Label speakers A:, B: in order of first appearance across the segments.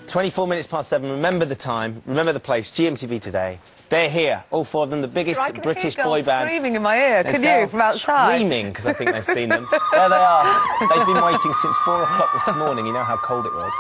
A: 24 minutes past 7. Remember the time, remember the place, GMTV today. They're here, all four of them, the biggest British boy band.
B: Screaming in my ear, can you, from outside?
A: Screaming, because I think they've seen them. There they are. They've been waiting since 4 o'clock this morning. You know how cold it was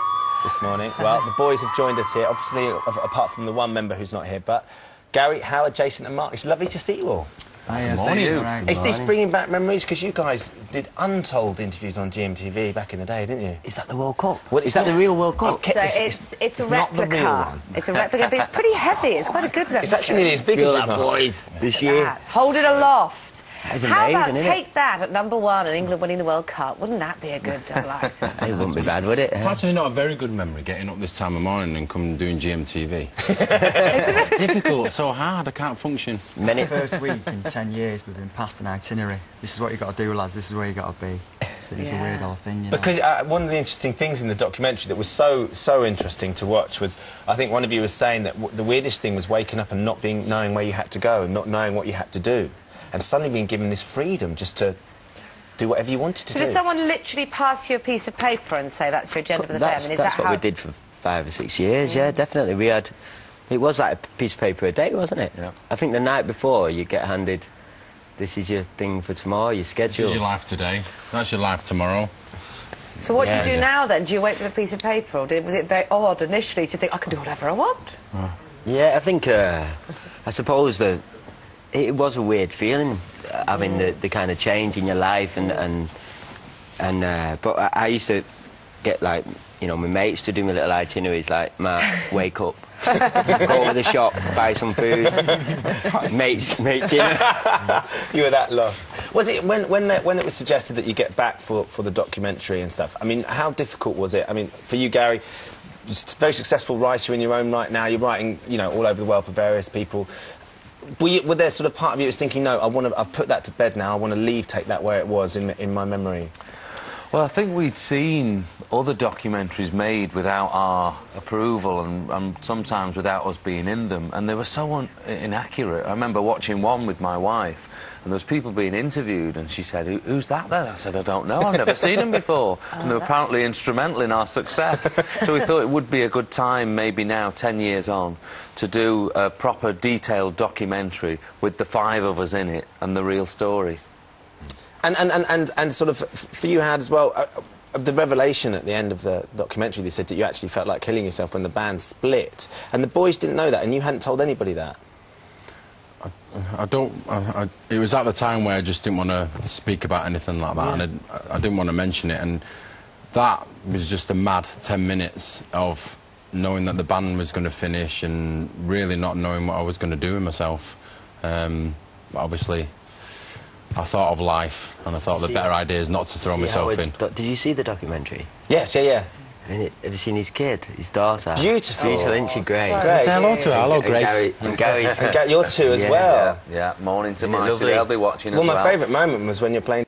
A: this morning? Well, the boys have joined us here, obviously, apart from the one member who's not here, but Gary, Howard, Jason and Mark, it's lovely to see you all.
C: Good morning.
A: Is this bringing back memories? Because you guys did untold interviews on GMTV back in the day, didn't you?
C: Is that the World Cup?
A: Well,
C: is that the real World Cup?
B: So it's a replica. It's a replica, but it's pretty heavy. It's quite a good replica.
A: It's actually nearly as big as you,
C: boys, this year.
B: Hold it aloft.
C: That's
B: How
C: amazing,
B: about
C: isn't
B: take
C: it?
B: that at #1 and England winning the World Cup? Wouldn't that be a good light?
C: It wouldn't be bad, would it?
D: It's actually not a very good memory, getting up this time of morning and coming doing GMTV. It's difficult, so hard, I can't function.
E: It's the first week in 10 years we've been past an itinerary. This is what you've got to do, lads, this is where you've got to be. So it's a weird old thing, you know.
A: Because one of the interesting things in the documentary that was so interesting to watch was, I think one of you was saying that the weirdest thing was waking up and not knowing where you had to go and not knowing what you had to do. And suddenly being given this freedom just to do whatever you wanted to do.
B: So did someone literally pass you a piece of paper and say that's your agenda for the day? I mean,
C: That's what we did for 5 or 6 years, yeah, definitely. We had... It was like a piece of paper a day, wasn't it?
D: Yeah.
C: I think the night before you get handed, this is your thing for tomorrow, your schedule.
D: This is your life today, that's your life tomorrow.
B: So what do you do now then? Do you wait with a piece of paper, or was it very odd initially to think I can do whatever I want?
C: Yeah, I think, I suppose that it was a weird feeling, having the kind of change in your life, but I used to get, like, you know, my mates to do my little itineraries, like, Mark, wake up, go to the shop, buy some food, mates make dinner.
A: You were that lost. Was it when it was suggested that you get back for the documentary and stuff? I mean, how difficult was it? I mean, for you, Gary, very successful writer in your own right now. You're writing, you know, all over the world for various people. Were there sort of part of you that's thinking, no, I've put that to bed now, I want to take that where it was in my memory?
F: Well, I think we'd seen other documentaries made without our approval and sometimes without us being in them, and they were so inaccurate. I remember watching one with my wife, and there was people being interviewed, and she said, "Who's that then?" I said, "I don't know, I've never seen them before." And they were apparently instrumental in our success. So we thought it would be a good time, maybe now, 10 years on, to do a proper, detailed documentary with the 5 of us in it and the real story.
A: And sort of, for you, Howard, as well, the revelation at the end of the documentary, they said that you actually felt like killing yourself when the band split. And the boys didn't know that, and you hadn't told anybody that.
D: It was at the time where I just didn't want to speak about anything like that, and I didn't want to mention it, and that was just a mad 10 minutes of knowing that the band was going to finish and really not knowing what I was going to do with myself. But obviously, I thought of life, and I thought the better idea is not to throw myself in.
C: Did you see the documentary?
A: Yes, yeah.
C: Have you seen his kid, his daughter?
A: Beautiful.
C: Beautiful, isn't she? Great.
D: Say hello to her. Hello, Grace.
C: And Gary.
A: And you're two as well.
F: Yeah, morning to Marty. They'll be watching as
A: well.
F: well.
A: My favourite moment was when you're playing